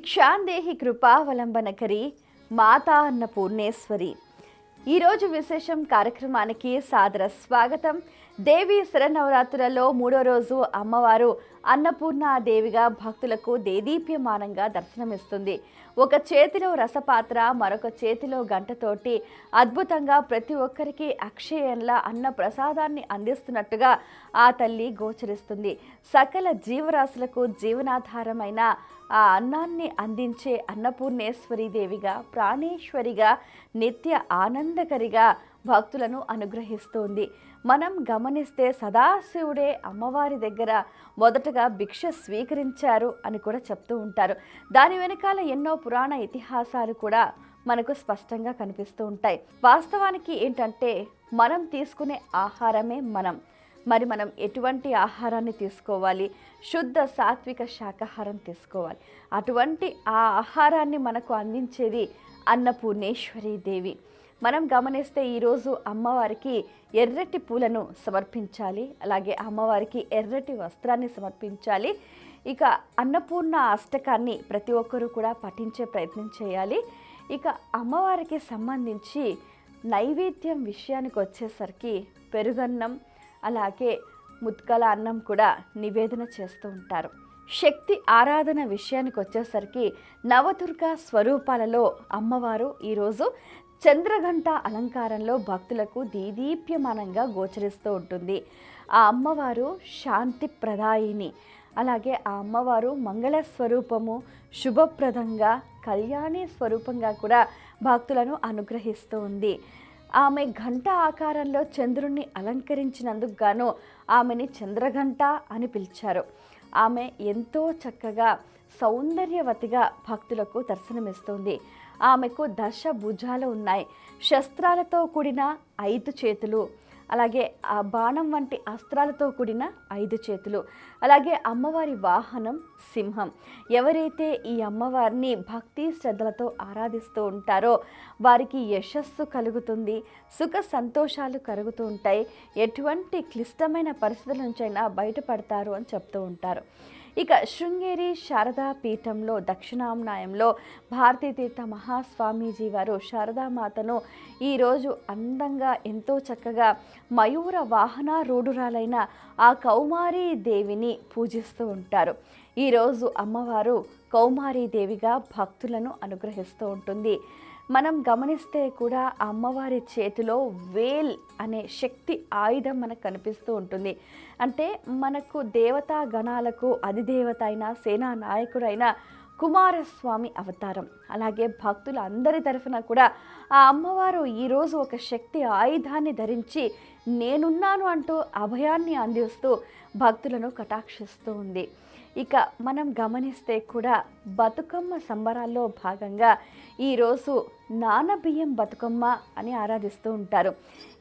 భిక్షాందేహి కృపావలంబనకరి మాతా అన్నపూర్ణేశ్వరి. ఈరోజు విశేషం కార్యక్రమానికి సాదర స్వాగతం. దేవి శరన్నవరాత్రులలో 3వ రోజు అమ్మవారు అన్నపూర్ణాదేవిగా భక్తులకు దేదీప్యమానంగా దర్శనమిస్తుంది. ఒక చేతిలో రసపాత్ర, మరొక చేతిలో గంటతోటి అద్భుతంగా ప్రతి ఒక్కరికి అక్షయంలా అన్న ప్రసాదాన్ని అందిస్తున్నట్టుగా ఆ తల్లి గోచరిస్తుంది. సకల జీవరాశులకు జీవనాధారమైన ఆ అన్నాన్ని అందించే అన్నపూర్ణేశ్వరి దేవిగా, ప్రాణేశ్వరిగా, నిత్య ఆనందకరిగా భక్తులను అనుగ్రహిస్తోంది. మనం గమనిస్తే సదాశివుడే అమ్మవారి దగ్గర మొదటగా భిక్ష స్వీకరించారు అని కూడా చెప్తూ ఉంటారు. దాని వెనకాల ఎన్నో పురాణ ఇతిహాసాలు కూడా మనకు స్పష్టంగా కనిపిస్తూ ఉంటాయి. వాస్తవానికి ఏంటంటే మనం తీసుకునే ఆహారమే మరి మనం ఎటువంటి ఆహారాన్ని తీసుకోవాలి? శుద్ధ సాత్విక శాకాహారం తీసుకోవాలి. అటువంటి ఆ ఆహారాన్ని మనకు అందించేది అన్నపూర్ణేశ్వరి దేవి. మనం గమనిస్తే ఈరోజు అమ్మవారికి ఎర్రటి పూలను సమర్పించాలి, అలాగే అమ్మవారికి ఎర్రటి వస్త్రాన్ని సమర్పించాలి. ఇక అన్నపూర్ణ అష్టకాన్ని ప్రతి ఒక్కరూ కూడా పఠించే ప్రయత్నం చేయాలి. ఇక అమ్మవారికి సంబంధించి నైవేద్యం విషయానికి వచ్చేసరికి పెరుగన్నం, అలాగే ముత్కల అన్నం కూడా నివేదన చేస్తూ ఉంటారు. శక్తి ఆరాధన విషయానికి వచ్చేసరికి నవదుర్గా స్వరూపాలలో అమ్మవారు ఈరోజు చంద్రఘంట అలంకారంలో భక్తులకు దీదీప్యమానంగా గోచరిస్తూ ఉంటుంది. ఆ అమ్మవారు శాంతి ప్రదాయిని, అలాగే ఆ అమ్మవారు మంగళ స్వరూపము, శుభప్రదంగా, కళ్యాణి స్వరూపంగా కూడా భక్తులను అనుగ్రహిస్తూ ఉంది. ఆమె ఘంట ఆకారంలో చంద్రుణ్ణి అలంకరించినందుకు గాను ఆమెని చంద్రఘంట అని పిలిచారు. ఆమె ఎంతో చక్కగా సౌందర్యవతిగా భక్తులకు దర్శనమిస్తుంది. ఆమెకు 10 భుజాలు ఉన్నాయి, శస్త్రాలతో కూడిన 5 చేతులు, అలాగే ఆ బాణం వంటి అస్త్రాలతో కూడిన 5 చేతులు, అలాగే అమ్మవారి వాహనం సింహం. ఎవరైతే ఈ అమ్మవారిని భక్తి శ్రద్ధలతో ఆరాధిస్తూ ఉంటారో వారికి యశస్సు కలుగుతుంది, సుఖ సంతోషాలు కలుగుతూ ఉంటాయి, ఎటువంటి క్లిష్టమైన పరిస్థితుల నుంచైనా బయటపడతారు అని చెప్తూ ఉంటారు. ఇక శృంగేరి శారదా పీఠంలో దక్షిణామ్నాయంలో భారతీతీర్థ మహాస్వామీజీ వారు శారదామాతను ఈరోజు అందంగా ఎంతో చక్కగా మయూర వాహనారూఢురాలైన ఆ కౌమారీ దేవిని పూజిస్తూ ఉంటారు. ఈరోజు అమ్మవారు కౌమారీ దేవిగా భక్తులను అనుగ్రహిస్తూ ఉంటుంది. మనం గమనిస్తే కూడా అమ్మవారి చేతిలో వేల్ అనే శక్తి ఆయుధం మనకు కనిపిస్తూ ఉంటుంది. అంటే మనకు దేవతా గణాలకు అధిదేవత అయిన సేనా నాయకుడైన కుమారస్వామి అవతారం. అలాగే భక్తుల అందరి తరఫున కూడా ఆ అమ్మవారు ఈరోజు ఒక శక్తి ఆయుధాన్ని ధరించి నేనున్నాను అంటూ అభయాన్ని అందిస్తూ భక్తులను కటాక్షిస్తూ ఉంది. ఇక మనం గమనిస్తే కూడా బతుకమ్మ సంబరాల్లో భాగంగా ఈరోజు నానబియ్యం బతుకమ్మ అని ఆరాధిస్తూ ఉంటారు.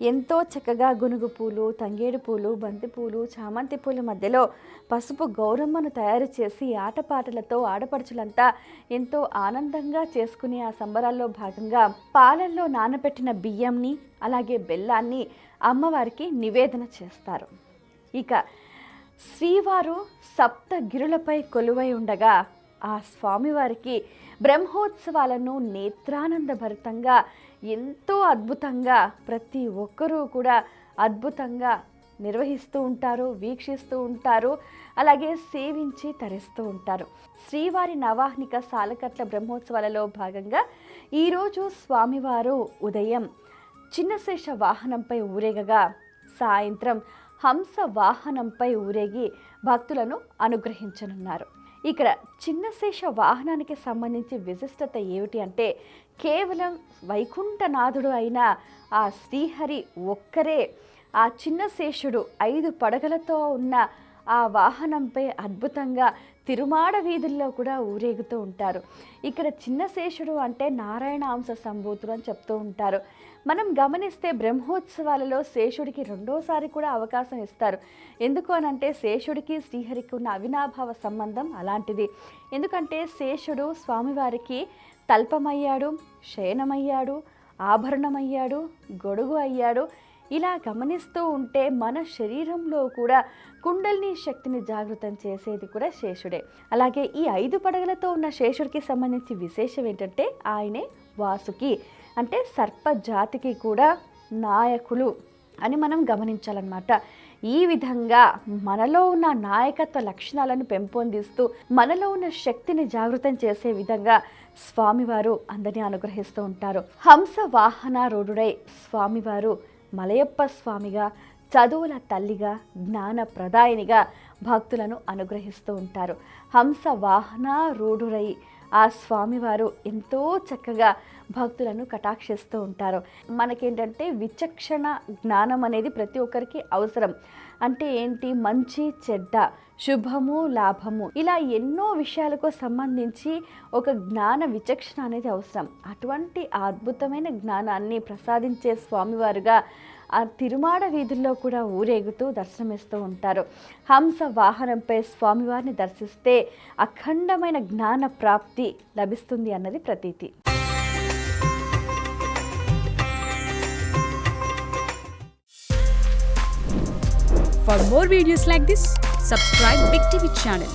ఎంతో చక్కగా గునుగు పూలు, తంగేడు పూలు, బంతి పూలు, చామంతి పూల మధ్యలో పసుపు గౌరమ్మను తయారు చేసి ఆటపాటలతో ఆడపడుచులంతా ఎంతో ఆనందంగా చేసుకునే ఆ సంబరాల్లో భాగంగా పాలల్లో నానబెట్టిన బియ్యంని, అలాగే బెల్లాన్ని అమ్మవారికి నివేదన చేస్తారు. ఇక శ్రీవారు సప్తగిరులపై కొలువై ఉండగా ఆ స్వామివారికి బ్రహ్మోత్సవాలను నేత్రానందభరితంగా ఎంతో అద్భుతంగా ప్రతి ఒక్కరూ కూడా అద్భుతంగా నిర్వహిస్తూ ఉంటారు, వీక్షిస్తూ ఉంటారు, అలాగే సేవించి తరిస్తూ ఉంటారు. శ్రీవారి నవాహ్నిక సాలకట్ల బ్రహ్మోత్సవాలలో భాగంగా ఈరోజు స్వామివారు ఉదయం చిన్నశేష వాహనంపై ఊరేగగా సాయంత్రం హంస వాహనంపై ఊరేగి భక్తులను అనుగ్రహించనున్నారు. ఇక్కడ చిన్నశేష వాహనానికి సంబంధించి విశిష్టత ఏమిటి అంటే కేవలం వైకుంఠనాథుడు అయిన ఆ శ్రీహరి ఒక్కరే ఆ చిన్నశేషుడు 5 పడగలతో ఉన్న ఆ వాహనంపై అద్భుతంగా తిరుమాడ వీధుల్లో కూడా ఊరేగుతూ ఉంటారు. ఇక్కడ చిన్నశేషుడు అంటే నారాయణ అంశ సంభూతుడు అని చెప్తూ ఉంటారు. మనం గమనిస్తే బ్రహ్మోత్సవాలలో శేషుడికి 2వసారి కూడా అవకాశం ఇస్తారు. ఎందుకు అనంటే శేషుడికి శ్రీహరికి ఉన్న అవినాభావ సంబంధం అలాంటిది. ఎందుకంటే శేషుడు స్వామివారికి తల్పమయ్యాడు, శయనమయ్యాడు, ఆభరణమయ్యాడు, గొడుగు అయ్యాడు. ఇలా గమనిస్తూ ఉంటే మన శరీరంలో కూడా కుండలిని శక్తిని జాగృతం చేసేది కూడా శేషుడే. అలాగే ఈ 5 పడగలతో ఉన్న శేషుడికి సంబంధించి విశేషం ఏంటంటే ఆయనే వాసుకి, అంటే సర్ప జాతికి కూడా నాయకులు అని మనం గమనించాలన్నమాట. ఈ విధంగా మనలో ఉన్న నాయకత్వ లక్షణాలను పెంపొందిస్తూ మనలో ఉన్న శక్తిని జాగృతం చేసే విధంగా స్వామివారు అందరినీ అనుగ్రహిస్తూ ఉంటారు. హంస వాహనారూఢుడై స్వామివారు మలయప్ప స్వామిగా, చదువుల తల్లిగా, జ్ఞాన ప్రదాయినిగా భక్తులను అనుగ్రహిస్తూ ఉంటారు. హంస వాహనారూఢుడై ఆ స్వామివారు ఎంతో చక్కగా భక్తులను కటాక్షిస్తూ ఉంటారు. మనకేంటంటే విచక్షణ జ్ఞానం అనేది ప్రతి ఒక్కరికి అవసరం. అంటే ఏంటి, మంచి చెడ్డ, శుభము లాభము, ఇలా ఎన్నో విషయాలకు సంబంధించి ఒక జ్ఞాన విచక్షణ అనేది అవసరం. అటువంటి అద్భుతమైన జ్ఞానాన్ని ప్రసాదించే స్వామివారుగా ఆ తిరుమాడ వీధుల్లో కూడా ఊరేగుతూ దర్శనమిస్తూ ఉంటారు. హంస వాహనంపై స్వామివారిని దర్శిస్తే అఖండమైన జ్ఞాన ప్రాప్తి లభిస్తుంది అన్నది ప్రతీతి. For more videos like this, subscribe Big TV channel.